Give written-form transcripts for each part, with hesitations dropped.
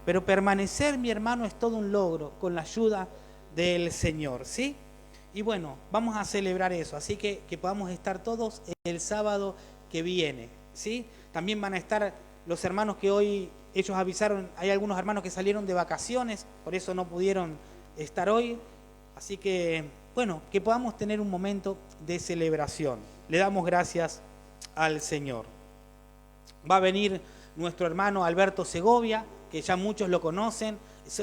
Pero permanecer, mi hermano, es todo un logro con la ayuda del Señor, ¿sí? Y bueno, vamos a celebrar eso, así que podamos estar todos el sábado que viene, ¿sí? También van a estar los hermanos que hoy, ellos avisaron, hay algunos hermanos que salieron de vacaciones, por eso no pudieron estar hoy, así que, bueno, que podamos tener un momento de celebración. Le damos gracias al Señor. Va a venir nuestro hermano Alberto Segovia, que ya muchos lo conocen,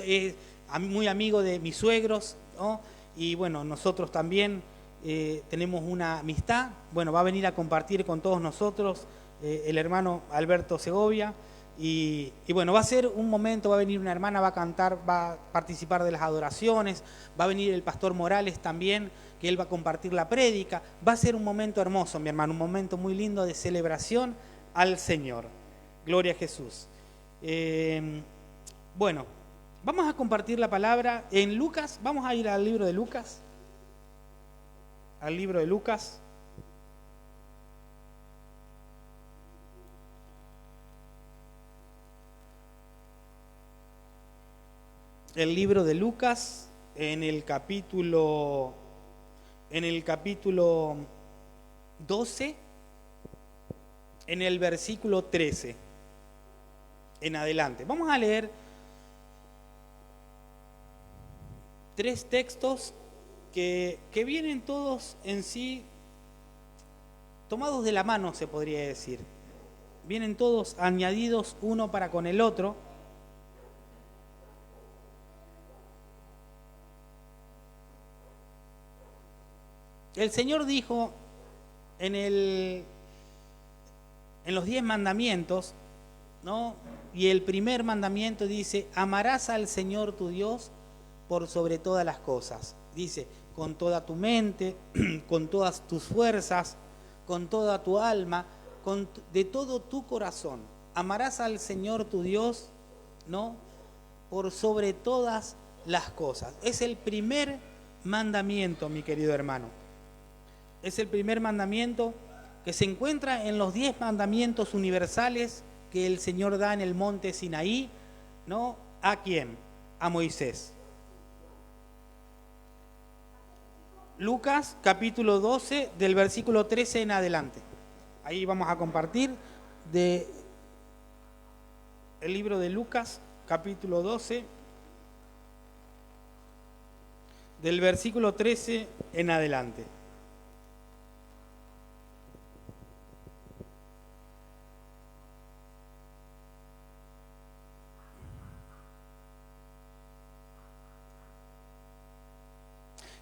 es muy amigo de mis suegros, ¿no? Y bueno, nosotros también tenemos una amistad. Bueno, va a venir a compartir con todos nosotros el hermano Alberto Segovia. Y bueno, va a ser un momento, va a venir una hermana, va a cantar, va a participar de las adoraciones, va a venir el pastor Morales también, que él va a compartir la prédica. Va a ser un momento hermoso, mi hermano, un momento muy lindo de celebración al Señor. Gloria a Jesús. Bueno, vamos a compartir la palabra en Lucas. Vamos a ir al libro de Lucas. Al libro de Lucas. El libro de Lucas en el capítulo 12, en el versículo 13 en adelante. Vamos a leer 3 textos que vienen todos en sí tomados de la mano, se podría decir. Vienen todos añadidos uno para con el otro. El Señor dijo en los 10 mandamientos, ¿no? Y el primer mandamiento dice: amarás al Señor tu Dios por sobre todas las cosas. Dice, con toda tu mente, con todas tus fuerzas, con toda tu alma, de todo tu corazón. Amarás al Señor tu Dios, ¿no? Por sobre todas las cosas. Es el primer mandamiento, mi querido hermano. Es el primer mandamiento que se encuentra en los 10 mandamientos universales que el Señor da en el monte Sinaí, ¿no? ¿A quién? A Moisés. Lucas capítulo 12 del versículo 13 en adelante. Ahí vamos a compartir el libro de Lucas capítulo 12 del versículo 13 en adelante.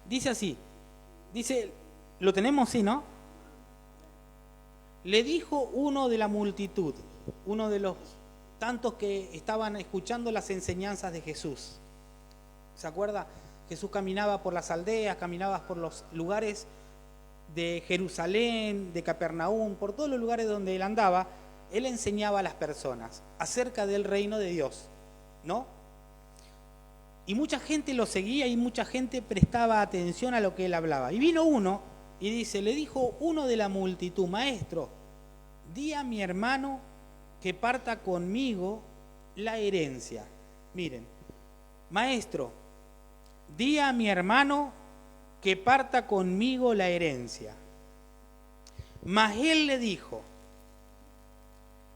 Dice así, lo tenemos, sí, ¿no? Le dijo uno de la multitud, uno de los tantos que estaban escuchando las enseñanzas de Jesús. ¿Se acuerda? Jesús caminaba por las aldeas, caminaba por los lugares de Jerusalén, de Capernaum, por todos los lugares donde él andaba, él enseñaba a las personas acerca del reino de Dios, ¿no? Y mucha gente lo seguía y mucha gente prestaba atención a lo que él hablaba. Y vino uno y dice, le dijo uno de la multitud: maestro, di a mi hermano que parta conmigo la herencia. Miren, maestro, di a mi hermano que parta conmigo la herencia. Mas él le dijo: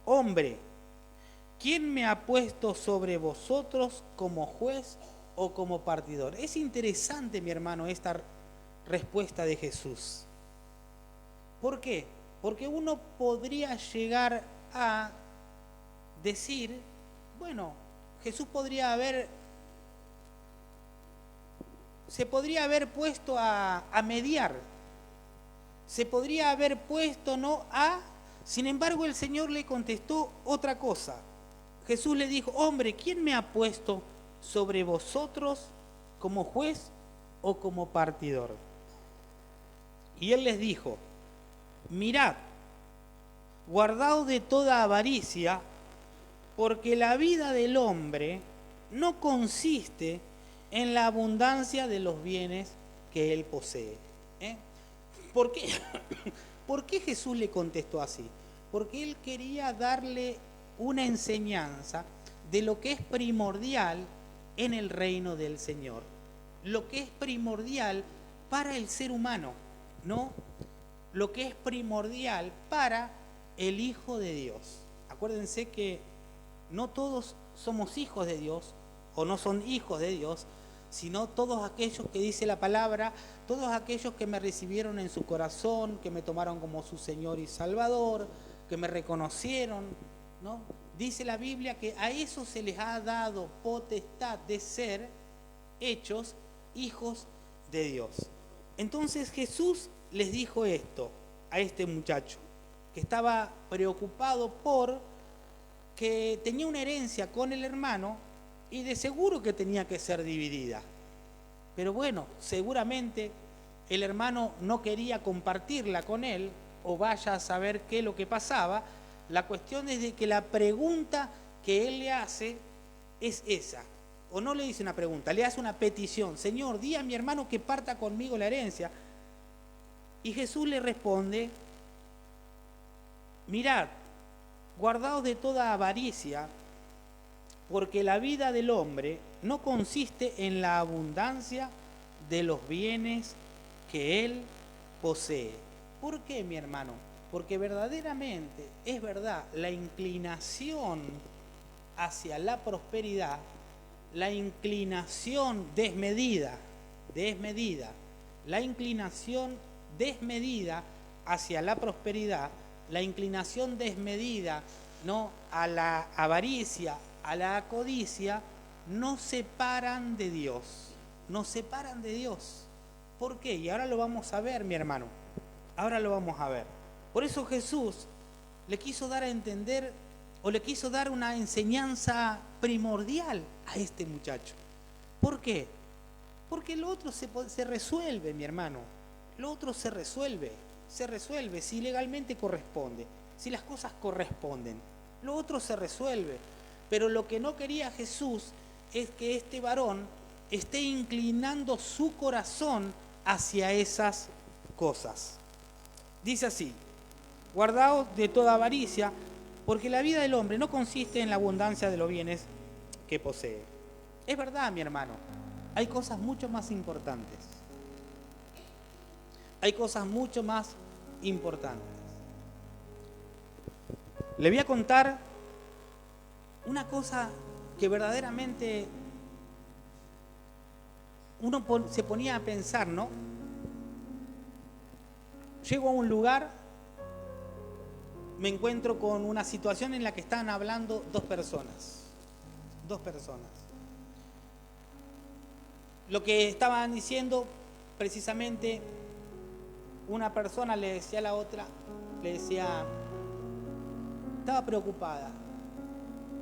hombre, ¿quién me ha puesto sobre vosotros como juez o como partidor? Es interesante, mi hermano, esta respuesta de Jesús. ¿Por qué? Porque uno podría llegar a decir, bueno, Jesús se podría haber puesto a mediar, se podría haber puesto, ¿no? Sin embargo, el Señor le contestó otra cosa. Jesús le dijo: hombre, ¿quién me ha puesto sobre vosotros como juez o como partidor? Y él les dijo: mirad, guardaos de toda avaricia, porque la vida del hombre no consiste en la abundancia de los bienes que él posee. ¿Por qué? ¿Por qué Jesús le contestó así? Porque él quería darle una enseñanza de lo que es primordial en el reino del Señor, lo que es primordial para el ser humano, ¿no? Lo que es primordial para el Hijo de Dios. Acuérdense que no todos somos hijos de Dios, o no son hijos de Dios, sino todos aquellos que dice la palabra, todos aquellos que me recibieron en su corazón, que me tomaron como su Señor y Salvador, que me reconocieron, ¿no? Dice la Biblia que a eso se les ha dado potestad de ser hechos hijos de Dios. Entonces Jesús les dijo esto a este muchacho, que estaba preocupado por que tenía una herencia con el hermano y de seguro que tenía que ser dividida. Pero bueno, seguramente el hermano no quería compartirla con él, o vaya a saber qué es lo que pasaba. La cuestión es de que la pregunta que él le hace es esa, o no le dice una pregunta, le hace una petición: Señor, di a mi hermano que parta conmigo la herencia. Y Jesús le responde: mirad, guardaos de toda avaricia, porque la vida del hombre no consiste en la abundancia de los bienes que él posee. ¿Por qué, mi hermano? Porque verdaderamente, es verdad, la inclinación hacia la prosperidad, la inclinación desmedida, la inclinación desmedida hacia la prosperidad, la inclinación desmedida, ¿no?, a la avaricia, a la codicia, nos separan de Dios, nos separan de Dios. ¿Por qué? Y ahora lo vamos a ver, mi hermano, ahora lo vamos a ver. Por eso Jesús le quiso dar a entender, o le quiso dar una enseñanza primordial a este muchacho. ¿Por qué? Porque lo otro se resuelve, mi hermano, lo otro se resuelve si legalmente corresponde, si las cosas corresponden, lo otro se resuelve. Pero lo que no quería Jesús es que este varón esté inclinando su corazón hacia esas cosas. Dice así: guardaos de toda avaricia, porque la vida del hombre no consiste en la abundancia de los bienes que posee. Es verdad, mi hermano, hay cosas mucho más importantes. Hay cosas mucho más importantes. Le voy a contar una cosa que verdaderamente uno se ponía a pensar, ¿no? Llego a un lugar, me encuentro con una situación en la que están hablando dos personas. Lo que estaban diciendo, precisamente, una persona le decía a la otra, estaba preocupada.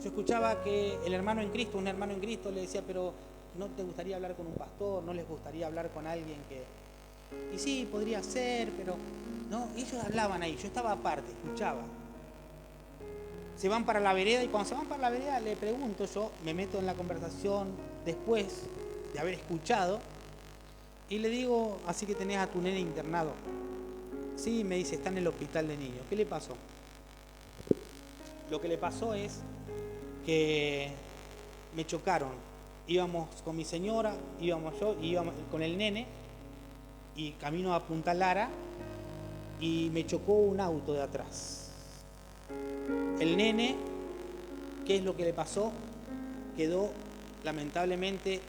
Yo escuchaba que un hermano en Cristo le decía: pero ¿no te gustaría hablar con un pastor? ¿No les gustaría hablar con alguien que...? Y sí, podría ser, pero... No, ellos hablaban ahí, yo estaba aparte, escuchaba. Se van para la vereda, y cuando se van para la vereda le pregunto, yo me meto en la conversación después de haber escuchado, y le digo: así que tenés a tu nene internado. Sí, me dice, está en el hospital de niños. ¿Qué le pasó? Lo que le pasó es que me chocaron. Íbamos con mi señora, íbamos con el nene, y camino a Punta Lara, y me chocó un auto de atrás. El nene, ¿qué es lo que le pasó? Quedó lamentablemente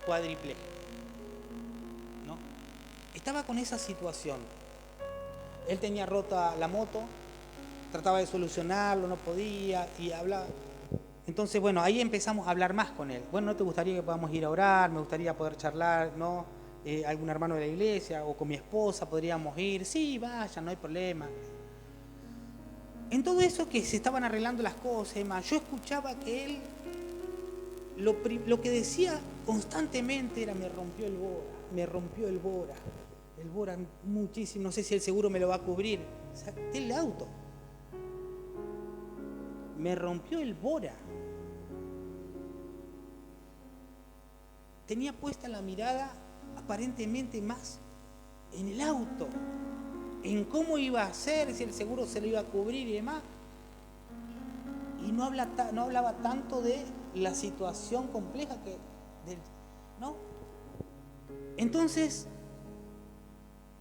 cuadripléjico, ¿no? Estaba con esa situación. Él tenía rota la moto, trataba de solucionarlo, no podía, y hablaba. Entonces, bueno, ahí empezamos a hablar más con él. Bueno, ¿no te gustaría que podamos ir a orar? Me gustaría poder charlar, ¿no? Algún hermano de la iglesia, o con mi esposa podríamos ir. Sí, vaya, no hay problema. En todo eso que se estaban arreglando las cosas, yo escuchaba que él lo que decía constantemente era: me rompió el Bora muchísimo, no sé si el seguro me lo va a cubrir. O sea, el auto me rompió el Bora. Tenía puesta la mirada aparentemente más en el auto, en cómo iba a ser, si el seguro se lo iba a cubrir y demás. y no hablaba tanto de la situación compleja ¿no? Entonces,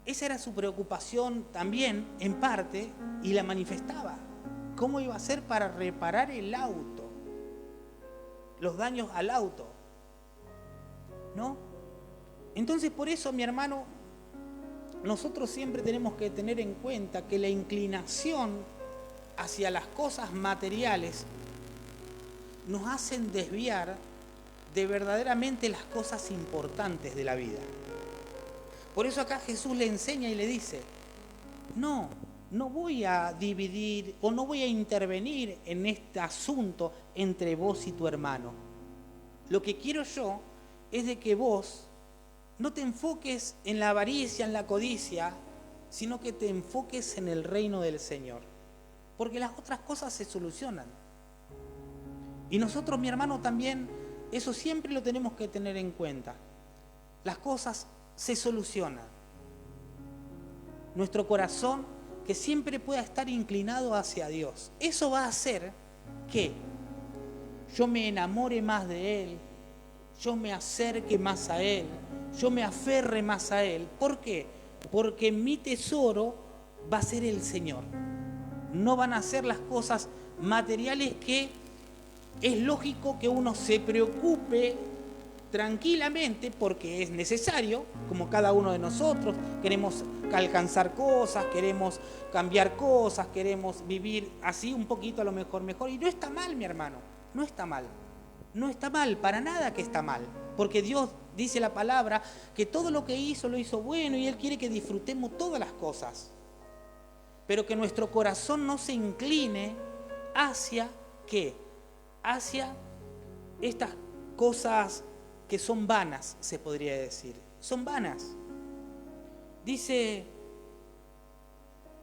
esa era su preocupación también, en parte, y la manifestaba. ¿Cómo iba a hacer para reparar el auto? Los daños al auto, ¿no? Entonces, por eso, mi hermano, nosotros siempre tenemos que tener en cuenta que la inclinación hacia las cosas materiales nos hacen desviar de verdaderamente las cosas importantes de la vida. Por eso acá Jesús le enseña y le dice, no voy a dividir o no voy a intervenir en este asunto entre vos y tu hermano. Lo que quiero yo es de que vos no te enfoques en la avaricia, en la codicia, sino que te enfoques en el reino del Señor. Porque las otras cosas se solucionan. Y nosotros, mi hermano, también, eso siempre lo tenemos que tener en cuenta. Las cosas se solucionan. Nuestro corazón, que siempre pueda estar inclinado hacia Dios. Eso va a hacer que yo me enamore más de Él, yo me acerque más a Él, yo me aferre más a Él. ¿Por qué? Porque mi tesoro va a ser el Señor. No van a ser las cosas materiales que es lógico que uno se preocupe tranquilamente porque es necesario, como cada uno de nosotros, queremos alcanzar cosas, queremos cambiar cosas, queremos vivir así un poquito a lo mejor, y no está mal, mi hermano, no está mal, no está mal, para nada que está mal, porque Dios dice la palabra que todo lo que hizo lo hizo bueno y Él quiere que disfrutemos todas las cosas, pero que nuestro corazón no se incline hacia ¿qué? Hacia estas cosas que son vanas, se podría decir. Son vanas. Dice,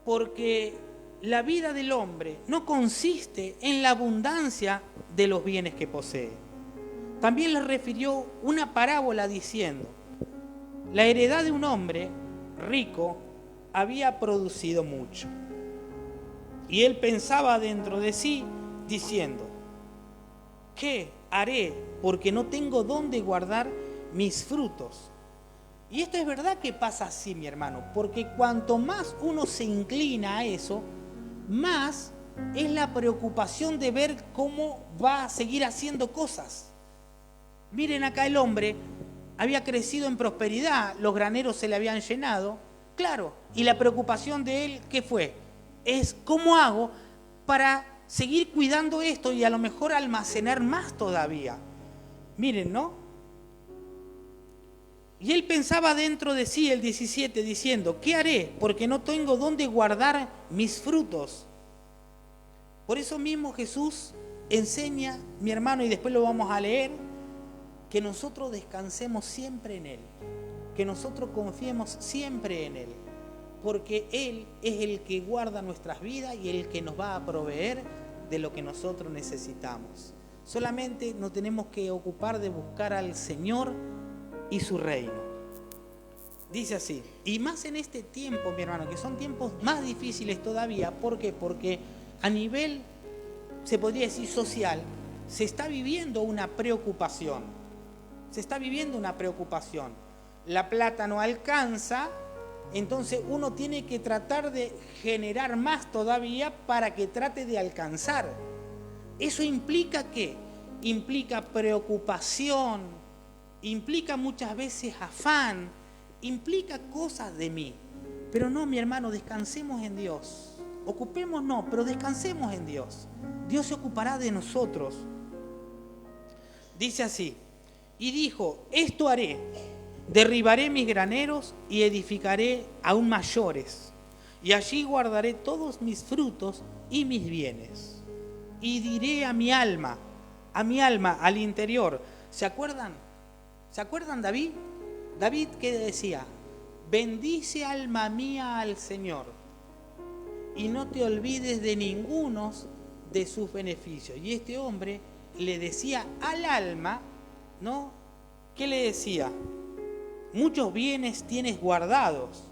porque la vida del hombre no consiste en la abundancia de los bienes que posee. También le refirió una parábola diciendo, la heredad de un hombre rico había producido mucho. Y él pensaba dentro de sí, diciendo, ¿qué haré? Porque no tengo dónde guardar mis frutos. Y esto es verdad que pasa así, mi hermano, porque cuanto más uno se inclina a eso, más es la preocupación de ver cómo va a seguir haciendo cosas. Miren acá el hombre había crecido en prosperidad, los graneros se le habían llenado, claro, y la preocupación de él, ¿qué fue? Es ¿cómo hago para seguir cuidando esto y a lo mejor almacenar más todavía? Miren, ¿no? Y él pensaba dentro de sí, el 17, diciendo, ¿qué haré? Porque no tengo dónde guardar mis frutos. Por eso mismo Jesús enseña, mi hermano, y después lo vamos a leer, que nosotros descansemos siempre en Él, que nosotros confiemos siempre en Él, porque Él es el que guarda nuestras vidas y el que nos va a proveer de lo que nosotros necesitamos. Solamente nos tenemos que ocupar de buscar al Señor y su reino. Dice así, y más en este tiempo, mi hermano, que son tiempos más difíciles todavía. ¿Por qué? Porque a nivel, se podría decir, social, se está viviendo una preocupación. Se está viviendo una preocupación. La plata no alcanza, entonces uno tiene que tratar de generar más todavía para que trate de alcanzar. ¿Eso implica qué? Implica preocupación, implica muchas veces afán, implica cosas de mí. Pero no, mi hermano, descansemos en Dios. Ocupémonos, pero descansemos en Dios. Dios se ocupará de nosotros. Dice así, y dijo, esto haré, derribaré mis graneros y edificaré aún mayores, y allí guardaré todos mis frutos y mis bienes. Y diré a mi alma, al interior. ¿Se acuerdan? ¿Se acuerdan David? David, ¿qué decía? Bendice alma mía al Señor y no te olvides de ninguno de sus beneficios. Y este hombre le decía al alma, ¿no? ¿Qué le decía? Muchos bienes tienes guardados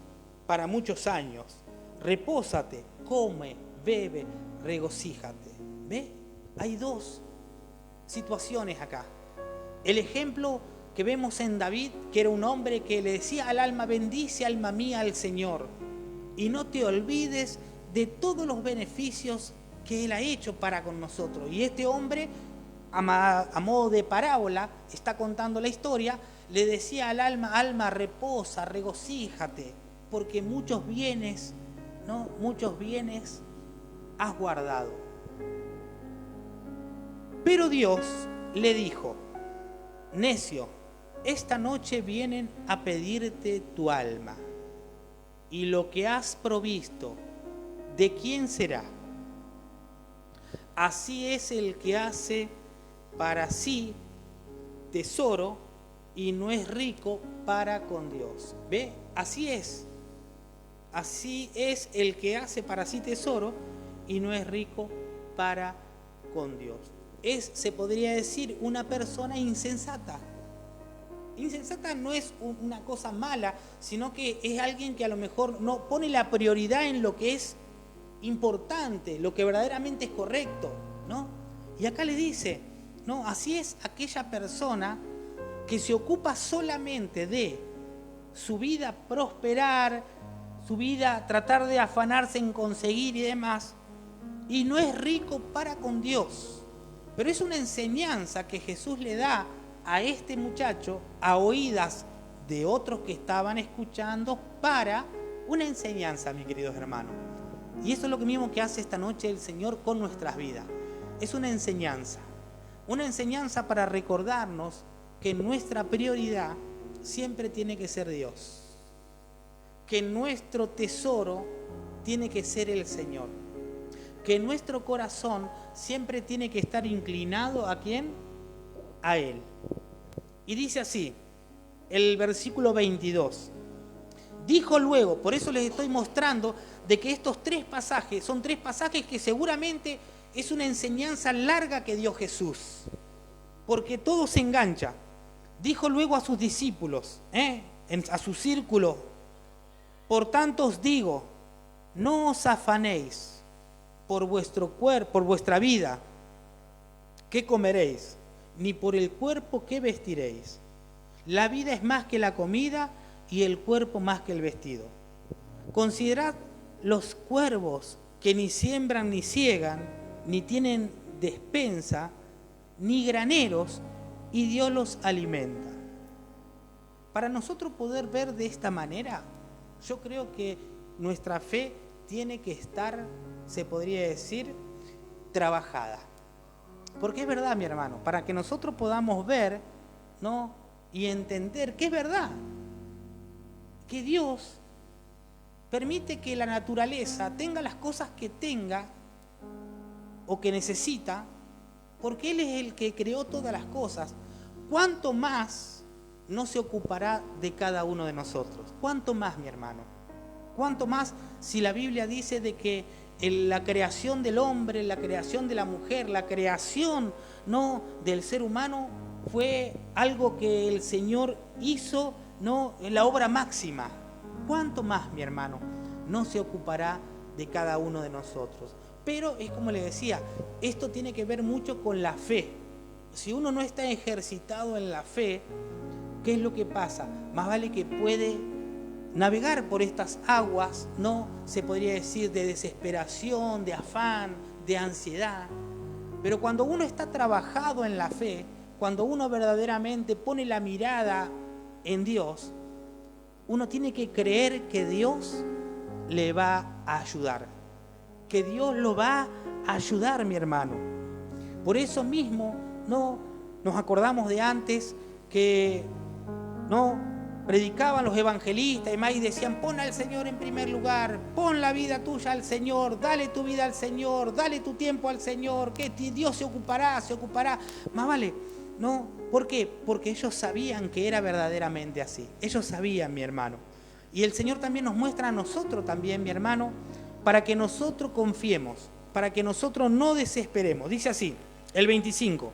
para muchos años. Repósate, come, bebe, regocíjate. ¿Ve? hay dos situaciones acá. El ejemplo que vemos en David, que era un hombre que le decía al alma: bendice alma mía al Señor, y no te olvides de todos los beneficios que Él ha hecho para con nosotros. Y este hombre, a modo de parábola, está contando la historia, le decía al alma: alma, reposa, regocíjate, porque muchos bienes, ¿no? Muchos bienes has guardado. Pero Dios le dijo: necio, esta noche vienen a pedirte tu alma, y lo que has provisto, ¿de quién será? Así es el que hace para sí tesoro y no es rico para con Dios. ¿Ve? Así es. Así es el que hace para sí tesoro y no es rico para con Dios. Es, se podría decir, una persona insensata. Insensata no es una cosa mala, sino que es alguien que a lo mejor no pone la prioridad en lo que es importante, lo que verdaderamente es correcto, ¿no? Y acá le dice, no, así es aquella persona que se ocupa solamente de su vida prosperar, su vida tratar de afanarse en conseguir y demás, y no es rico para con Dios. Pero es una enseñanza que Jesús le da a este muchacho a oídas de otros que estaban escuchando, para una enseñanza, mis queridos hermanos. Y eso es lo mismo que hace esta noche el Señor con nuestras vidas. Es una enseñanza para recordarnos que nuestra prioridad siempre tiene que ser Dios, que nuestro tesoro tiene que ser el Señor, que nuestro corazón siempre tiene que estar inclinado ¿a quién? A Él. Y dice así, el versículo 22. Dijo luego, por eso les estoy mostrando de que estos tres pasajes son tres pasajes que seguramente es una enseñanza larga que dio Jesús, porque todo se engancha. Dijo luego a sus discípulos, a su círculo: por tanto os digo, no os afanéis por vuestro cuerpo, por vuestra vida, qué comeréis, ni por el cuerpo qué vestiréis. La vida es más que la comida y el cuerpo más que el vestido. Considerad los cuervos, que ni siembran ni ciegan, ni tienen despensa, ni graneros, y Dios los alimenta. Para nosotros poder ver de esta manera, yo creo que nuestra fe tiene que estar, se podría decir, trabajada. Porque es verdad, mi hermano, para que nosotros podamos ver, ¿no?, y entender que es verdad, que Dios permite que la naturaleza tenga las cosas que tenga o que necesita, porque Él es el que creó todas las cosas. ¿Cuánto más no se ocupará de cada uno de nosotros? ¿Cuánto más, mi hermano? ¿Cuánto más si la Biblia dice de que la creación del hombre, la creación de la mujer, la creación, ¿no?, del ser humano fue algo que el Señor hizo, ¿no?, en la obra máxima? ¿Cuánto más, mi hermano, no se ocupará de cada uno de nosotros? Pero es como le decía, esto tiene que ver mucho con la fe. Si uno no está ejercitado en la fe, ¿qué es lo que pasa? Más vale que puede navegar por estas aguas, ¿no?, se podría decir, de desesperación, de afán, de ansiedad. Pero cuando uno está trabajado en la fe, cuando uno verdaderamente pone la mirada en Dios, uno tiene que creer que Dios le va a ayudar, que Dios lo va a ayudar, mi hermano. Por eso mismo, no nos acordamos de antes que no predicaban los evangelistas y más, y decían: pon al Señor en primer lugar, pon la vida tuya al Señor, dale tu vida al Señor, dale tu tiempo al Señor, que Dios se ocupará. Más vale, ¿no? ¿Por qué? Porque ellos sabían que era verdaderamente así. Ellos sabían, mi hermano. Y el Señor también nos muestra a nosotros también, mi hermano, para que nosotros confiemos, para que nosotros no desesperemos. Dice así, el 25.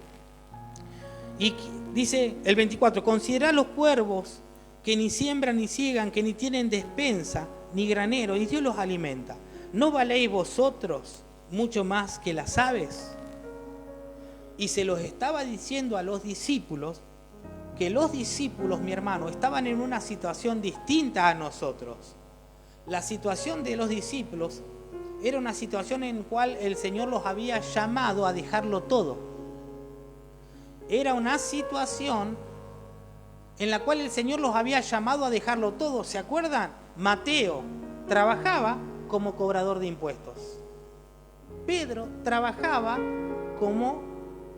Y dice el 24: considerad los cuervos, que ni siembran ni ciegan, que ni tienen despensa ni granero, y Dios los alimenta. ¿No valéis vosotros mucho más que las aves? Y se los estaba diciendo a los discípulos, que los discípulos, mi hermano, estaban en una situación distinta a nosotros. La situación de los discípulos era una situación en la cual el Señor los había llamado a dejarlo todo. Era una situación en la cual el Señor los había llamado a dejarlo todo. ¿Se acuerdan? Mateo trabajaba como cobrador de impuestos. Pedro trabajaba como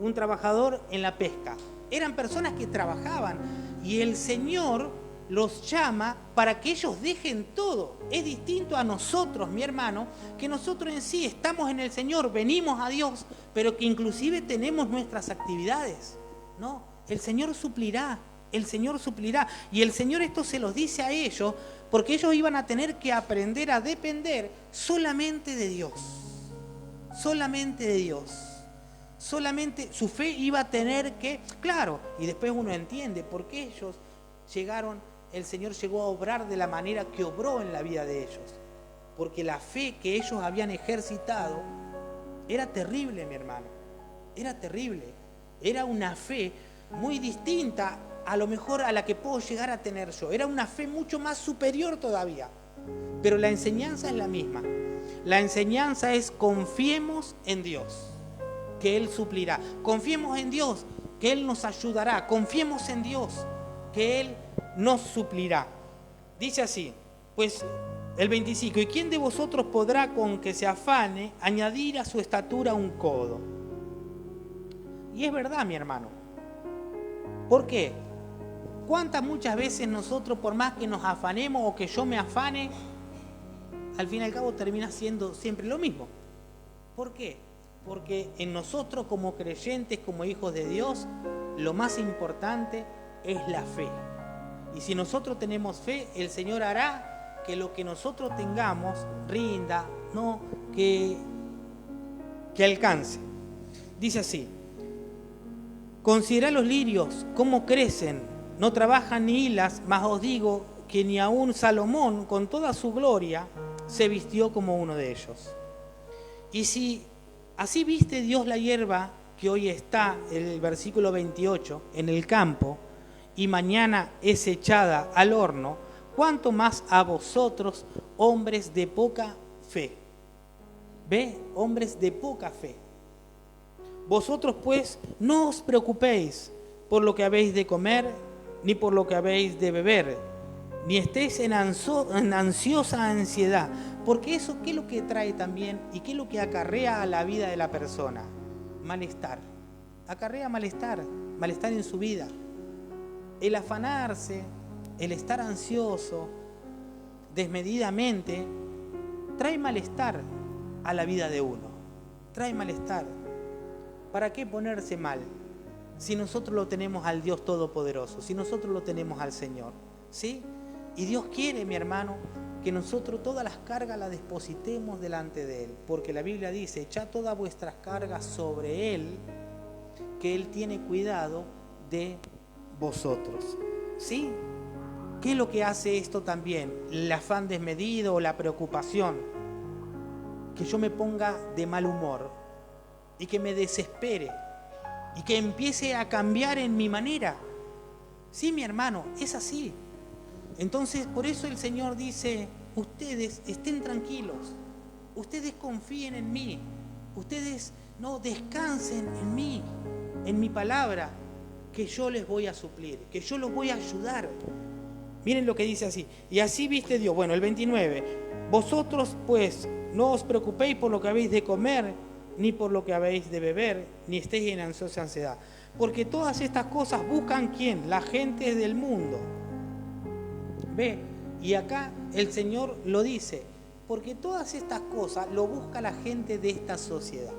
un trabajador en la pesca. Eran personas que trabajaban y el Señor los llama para que ellos dejen todo. Es distinto a nosotros, mi hermano, que nosotros en sí estamos en el Señor, venimos a Dios, pero que inclusive tenemos nuestras actividades, ¿no? El Señor suplirá, el Señor suplirá. Y el Señor esto se los dice a ellos porque ellos iban a tener que aprender a depender solamente de Dios. Solamente de Dios. Solamente su fe iba a tener que, claro, y después uno entiende por qué ellos llegaron, el Señor llegó a obrar de la manera que obró en la vida de ellos. Porque la fe que ellos habían ejercitado era terrible, mi hermano. Era terrible. Era una fe muy distinta a lo mejor a la que puedo llegar a tener yo. Era una fe mucho más superior todavía. Pero la enseñanza es la misma. La enseñanza es confiemos en Dios, que Él suplirá. Confiemos en Dios, que Él nos ayudará. Confiemos en Dios, que Él nos suplirá. Dice así, pues el 25, ¿y quién de vosotros podrá con que se afane añadir a su estatura un codo? Y es verdad, mi hermano. ¿Por qué? ¿Cuántas muchas veces nosotros, por más que nos afanemos o que yo me afane, al fin y al cabo termina siendo siempre lo mismo? ¿Por qué? Porque en nosotros como creyentes, como hijos de Dios, lo más importante es la fe. Y si nosotros tenemos fe, el Señor hará que lo que nosotros tengamos rinda, no que alcance. Dice así, considerad los lirios, cómo crecen, no trabajan ni hilas, mas os digo que ni aun Salomón, con toda su gloria, se vistió como uno de ellos. Y si así viste Dios la hierba que hoy está, el versículo 28, en el campo, y mañana es echada al horno, ¿cuánto más a vosotros, hombres de poca fe? ¿Ve? Hombres de poca fe. Vosotros pues no os preocupéis por lo que habéis de comer, ni por lo que habéis de beber, ni estéis en ansiosa ansiedad, porque eso, ¿qué es lo que trae también y qué es lo que acarrea a la vida de la persona? Malestar. Acarrea malestar en su vida. El afanarse, el estar ansioso desmedidamente, trae malestar a la vida de uno. Trae malestar. ¿Para qué ponerse mal? Si nosotros lo tenemos al Dios Todopoderoso, si nosotros lo tenemos al Señor, ¿sí? Y Dios quiere, mi hermano, que nosotros todas las cargas las depositemos delante de Él, porque la Biblia dice, echad todas vuestras cargas sobre Él, que Él tiene cuidado de vosotros, ¿sí? ¿Qué es lo que hace esto también? El afán desmedido o la preocupación, que yo me ponga de mal humor y que me desespere y que empiece a cambiar en mi manera. Sí, mi hermano, es así. Entonces, por eso el Señor dice, ustedes estén tranquilos, ustedes confíen en mí, ustedes no descansen en mí, en mi palabra, que yo les voy a suplir, que yo los voy a ayudar. Miren lo que dice así, y así viste Dios. Bueno, el 29, vosotros pues no os preocupéis por lo que habéis de comer, ni por lo que habéis de beber, ni estéis en ansiosa ansiedad. Porque todas estas cosas buscan ¿quién? La gente del mundo. ¿Ve? Y acá el Señor lo dice, porque todas estas cosas lo busca la gente de esta sociedad.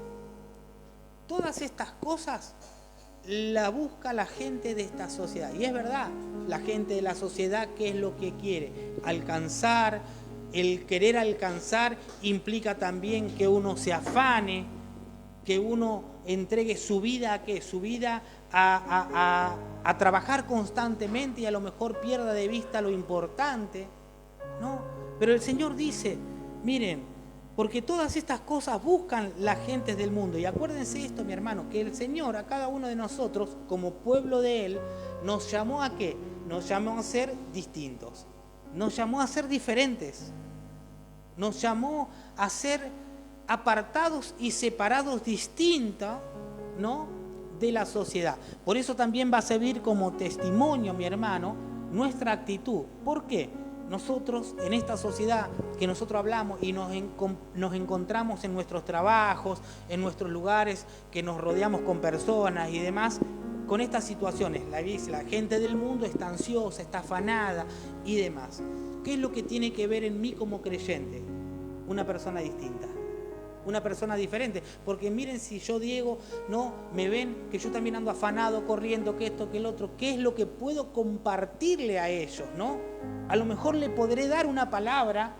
Todas estas cosas la busca la gente de esta sociedad. Y es verdad, la gente de la sociedad, ¿qué es lo que quiere? Alcanzar. El querer alcanzar implica también que uno se afane, que uno entregue su vida ¿a qué? Su vida a trabajar constantemente y a lo mejor pierda de vista lo importante, ¿no? Pero el Señor dice, miren, Porque todas estas cosas buscan las gentes del mundo. Y acuérdense esto, mi hermano, que el Señor a cada uno de nosotros, como pueblo de Él, nos llamó ¿a qué? Nos llamó a ser distintos. Nos llamó a ser diferentes. Nos llamó a ser apartados y separados distintos, ¿no?, de la sociedad. Por eso también va a servir como testimonio, mi hermano, nuestra actitud. ¿Por qué? Nosotros en esta sociedad que nosotros hablamos y nos encontramos en nuestros trabajos, en nuestros lugares, que nos rodeamos con personas y demás, con estas situaciones, la gente del mundo está ansiosa, está afanada y demás. ¿Qué es lo que tiene que ver en mí como creyente? Una persona distinta, una persona diferente, porque miren, si yo, Diego, no me ven que yo también ando afanado, corriendo, que esto, que el otro, ¿qué es lo que puedo compartirle a ellos, no? A lo mejor le podré dar una palabra,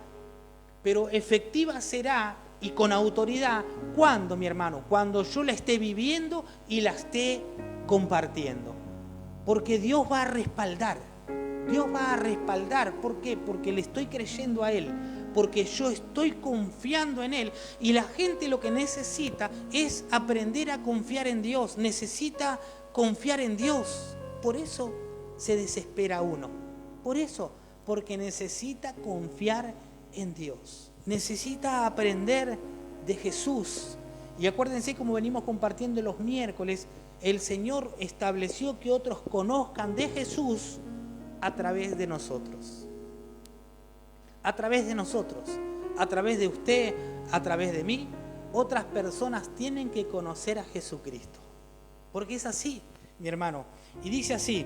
pero efectiva será y con autoridad, ¿cuándo, mi hermano? Cuando yo la esté viviendo y la esté compartiendo, porque Dios va a respaldar. Dios va a respaldar. ¿Por qué? Porque le estoy creyendo a Él, porque yo estoy confiando en Él. Y la gente lo que necesita es aprender a confiar en Dios, necesita confiar en Dios. Por eso se desespera uno, por eso, porque necesita confiar en Dios, necesita aprender de Jesús. Y acuérdense, como venimos compartiendo los miércoles, el Señor estableció que otros conozcan de Jesús a través de nosotros. A través de nosotros, a través de usted, a través de mí, otras personas tienen que conocer a Jesucristo. Porque es así, mi hermano. Y dice así,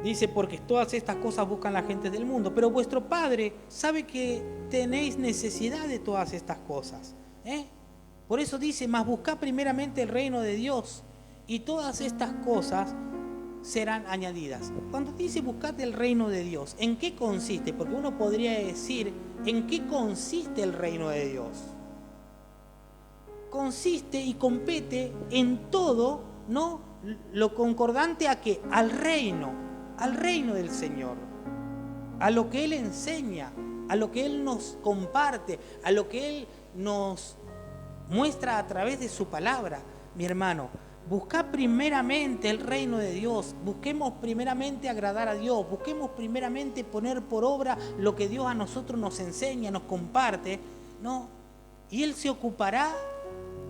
dice, porque todas estas cosas buscan la gente del mundo, pero vuestro Padre sabe que tenéis necesidad de todas estas cosas. Por eso dice, mas buscad primeramente el reino de Dios y todas estas cosas serán añadidas. Cuando dice buscad el reino de Dios, ¿en qué consiste? Porque uno podría decir, ¿en qué consiste el reino de Dios? Consiste y compete en todo, ¿no?, lo concordante a qué, al reino del Señor, a lo que Él enseña, a lo que Él nos comparte, a lo que Él nos muestra a través de su palabra. Mi hermano, buscad primeramente el reino de Dios, busquemos primeramente agradar a Dios, busquemos primeramente poner por obra lo que Dios a nosotros nos enseña, nos comparte, ¿no? Y Él se ocupará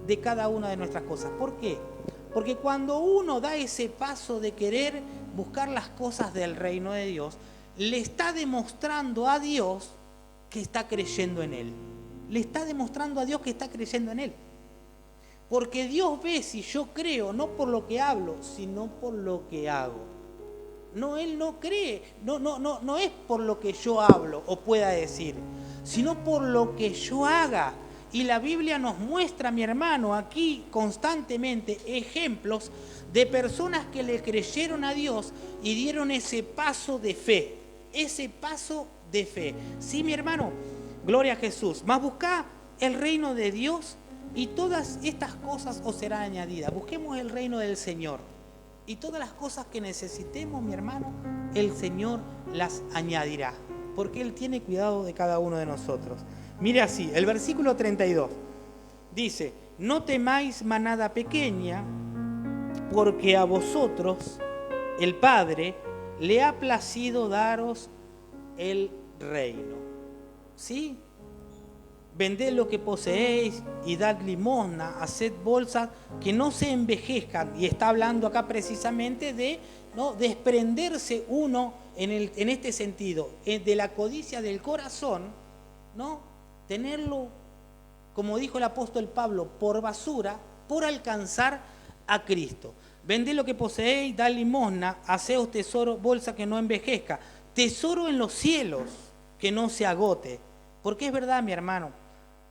de cada una de nuestras cosas. ¿Por qué? Porque cuando uno da ese paso de querer buscar las cosas del reino de Dios, le está demostrando a Dios que está creyendo en Él. Le está demostrando a Dios que está creyendo en Él. Porque Dios ve si yo creo, no por lo que hablo, sino por lo que hago. No, Él no cree, no es por lo que yo hablo o pueda decir, sino por lo que yo haga. Y la Biblia nos muestra, mi hermano, aquí constantemente ejemplos de personas que le creyeron a Dios y dieron ese paso de fe. Ese paso de fe. Sí, mi hermano, gloria a Jesús. Mas buscad el reino de Dios y todas estas cosas os serán añadidas. Busquemos el reino del Señor. Y todas las cosas que necesitemos, mi hermano, el Señor las añadirá. Porque Él tiene cuidado de cada uno de nosotros. Mire así, el versículo 32 dice, no temáis manada pequeña, porque a vosotros el Padre le ha placido daros el reino. ¿Sí? Vended lo que poseéis y dad limosna, haced bolsas que no se envejezcan. Y está hablando acá precisamente de, ¿no?, desprenderse uno en este sentido, de la codicia del corazón, ¿no? Tenerlo, como dijo el apóstol Pablo, por basura, por alcanzar a Cristo. Vended lo que poseéis, dad limosna, haceos tesoro, bolsa que no envejezca, tesoro en los cielos que no se agote. Porque es verdad, mi hermano,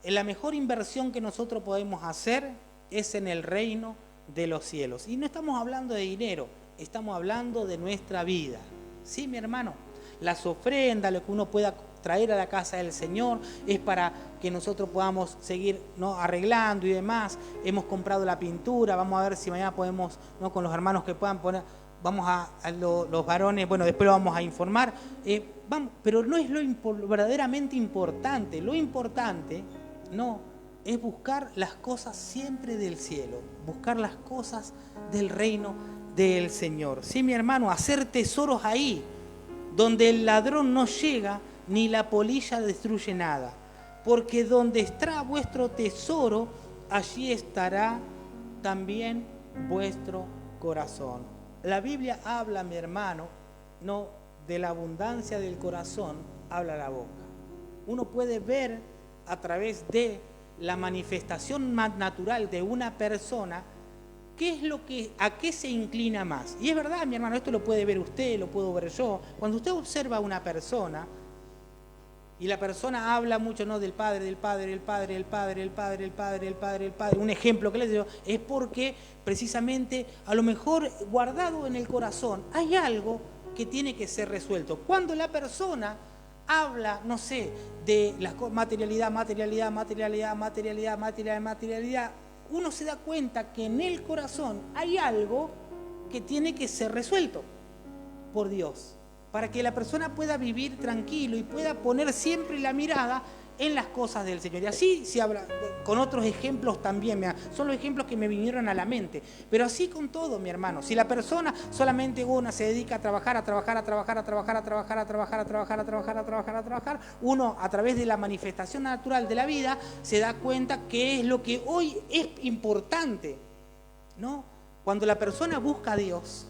la mejor inversión que nosotros podemos hacer es en el reino de los cielos. Y no estamos hablando de dinero, estamos hablando de nuestra vida. Sí, mi hermano, las ofrendas, lo que uno pueda traer a la casa del Señor, es para que nosotros podamos seguir, ¿no?, arreglando y demás. Hemos comprado la pintura, vamos a ver si mañana podemos, ¿no?, con los hermanos que puedan poner, vamos a los varones, bueno, después lo vamos a informar, pero no es lo verdaderamente importante. Lo importante, no, es buscar las cosas siempre del cielo, buscar las cosas del reino del Señor. Sí, mi hermano, hacer tesoros ahí, donde el ladrón no llega ni la polilla destruye nada. Porque donde está vuestro tesoro, allí estará también vuestro corazón. La Biblia habla, mi hermano, no de la abundancia del corazón, habla la boca. Uno puede ver a través de la manifestación más natural de una persona qué es lo que, a qué se inclina más. Y es verdad, mi hermano, esto lo puede ver usted, lo puedo ver yo. Cuando usted observa a una persona y la persona habla mucho, ¿no?, del Padre, del Padre, del Padre, del Padre, del Padre, del Padre, del Padre, del Padre. Un ejemplo que les digo es porque precisamente a lo mejor guardado en el corazón hay algo que tiene que ser resuelto. Cuando la persona habla, no sé, de la materialidad, uno se da cuenta que en el corazón hay algo que tiene que ser resuelto por Dios, para que la persona pueda vivir tranquilo y pueda poner siempre la mirada en las cosas del Señor. Y así se habla con otros ejemplos también, son los ejemplos que me vinieron a la mente, pero así con todo, mi hermano. Si la persona solamente una se dedica a trabajar, uno a través de la manifestación natural de la vida se da cuenta que es lo que hoy es importante, ¿no? Cuando la persona busca a Dios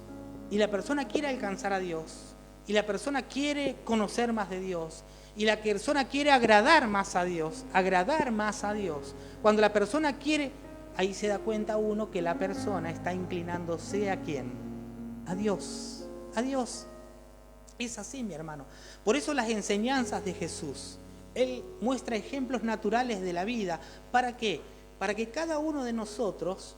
y la persona quiere alcanzar a Dios y la persona quiere conocer más de Dios y la persona quiere agradar más a Dios, cuando la persona quiere, ahí se da cuenta uno que la persona está inclinándose ¿a quién? A Dios, a Dios. Es así, mi hermano. Por eso las enseñanzas de Jesús, Él muestra ejemplos naturales de la vida. ¿Para qué? Para que cada uno de nosotros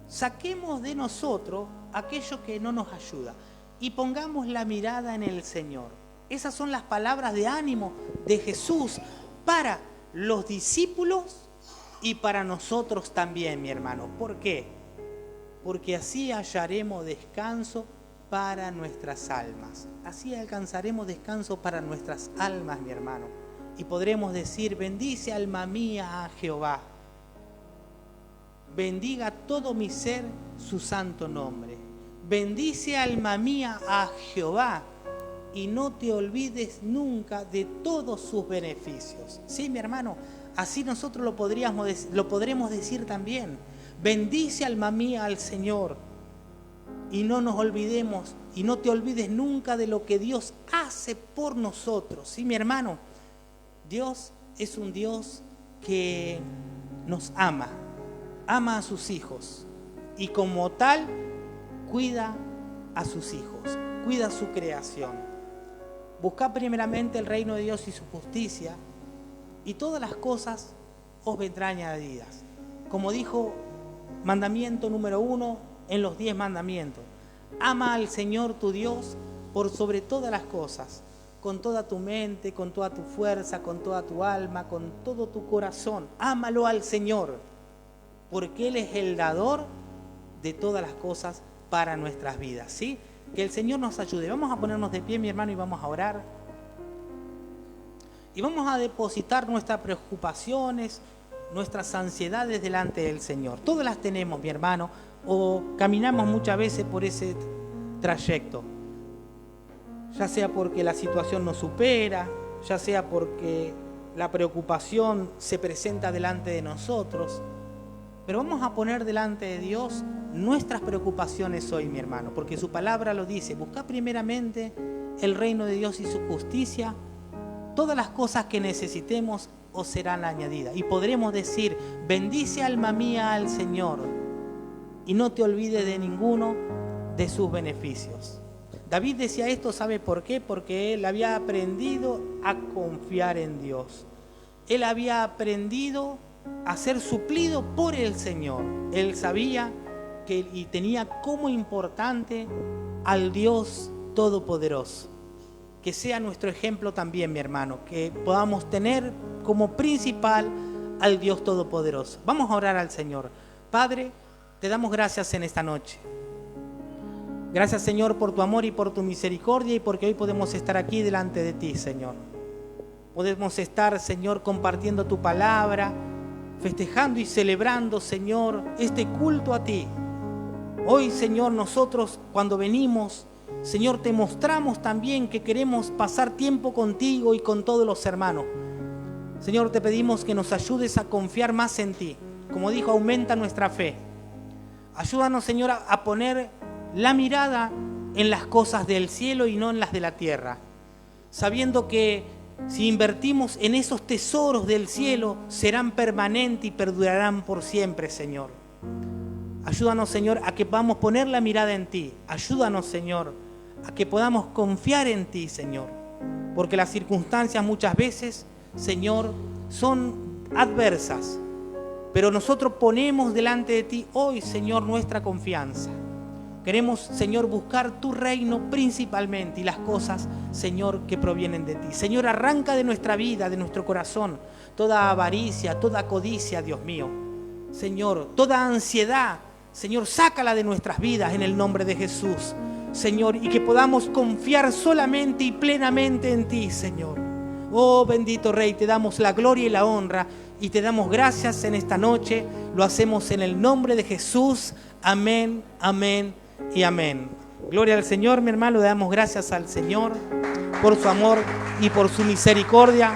saquemos de nosotros aquello que no nos ayuda y pongamos la mirada en el Señor. Esas son las palabras de ánimo de Jesús para los discípulos y para nosotros también, mi hermano. ¿Por qué? Porque así hallaremos descanso para nuestras almas. Así alcanzaremos descanso para nuestras almas, mi hermano. Y podremos decir: bendice alma mía a Jehová. Bendiga todo mi ser su santo nombre. Bendice alma mía a Jehová y no te olvides nunca de todos sus beneficios. Sí, mi hermano, así nosotros lo podremos decir también. Bendice alma mía al Señor y no nos olvidemos y no te olvides nunca de lo que Dios hace por nosotros. Sí, mi hermano, Dios es un Dios que nos ama a sus hijos y como tal cuida a sus hijos, cuida su creación. Buscad primeramente el reino de Dios y su justicia, y todas las cosas os vendrán añadidas. Como dijo mandamiento número 1 en los 10 mandamientos: ama al Señor tu Dios por sobre todas las cosas, con toda tu mente, con toda tu fuerza, con toda tu alma, con todo tu corazón. Ámalo al Señor, porque Él es el dador de todas las cosas para nuestras vidas, ¿sí? Que el Señor nos ayude. Vamos a ponernos de pie, mi hermano, y vamos a orar. Y vamos a depositar nuestras preocupaciones, nuestras ansiedades delante del Señor. Todas las tenemos, mi hermano, o caminamos muchas veces por ese trayecto. Ya sea porque la situación nos supera, ya sea porque la preocupación se presenta delante de nosotros. Pero vamos a poner delante de Dios nuestras preocupaciones hoy, mi hermano, porque su palabra lo dice: busca primeramente el reino de Dios y su justicia, todas las cosas que necesitemos os serán añadidas. Y podremos decir: bendice alma mía al Señor y no te olvides de ninguno de sus beneficios. David decía esto, ¿sabe por qué? Porque él había aprendido a confiar en Dios. Él había aprendido a ser suplido por el Señor. Él sabía y tenía como importante al Dios Todopoderoso. Que sea nuestro ejemplo también, mi hermano, que podamos tener como principal al Dios Todopoderoso. Vamos a orar al Señor. Padre, te damos gracias en esta noche. Gracias, Señor, por tu amor y por tu misericordia, y porque hoy podemos estar aquí delante de ti, Señor. Podemos estar, Señor, compartiendo tu palabra, festejando y celebrando, Señor, este culto a ti. Hoy, Señor, nosotros cuando venimos, Señor, te mostramos también que queremos pasar tiempo contigo y con todos los hermanos. Señor, te pedimos que nos ayudes a confiar más en ti. Como dijo, aumenta nuestra fe. Ayúdanos, Señor, a poner la mirada en las cosas del cielo y no en las de la tierra, sabiendo que si invertimos en esos tesoros del cielo, serán permanentes y perdurarán por siempre, Señor. Ayúdanos, Señor, a que podamos poner la mirada en ti. Ayúdanos, Señor, a que podamos confiar en ti, Señor. Porque las circunstancias muchas veces, Señor, son adversas. Pero nosotros ponemos delante de ti hoy, Señor, nuestra confianza. Queremos, Señor, buscar tu reino principalmente y las cosas, Señor, que provienen de ti. Señor, arranca de nuestra vida, de nuestro corazón, toda avaricia, toda codicia, Dios mío. Señor, toda ansiedad, Señor, sácala de nuestras vidas en el nombre de Jesús, Señor, y que podamos confiar solamente y plenamente en ti, Señor. Oh, bendito Rey, te damos la gloria y la honra y te damos gracias en esta noche. Lo hacemos en el nombre de Jesús. Amén, amén y amén. Gloria al Señor, mi hermano. Le damos gracias al Señor por su amor y por su misericordia.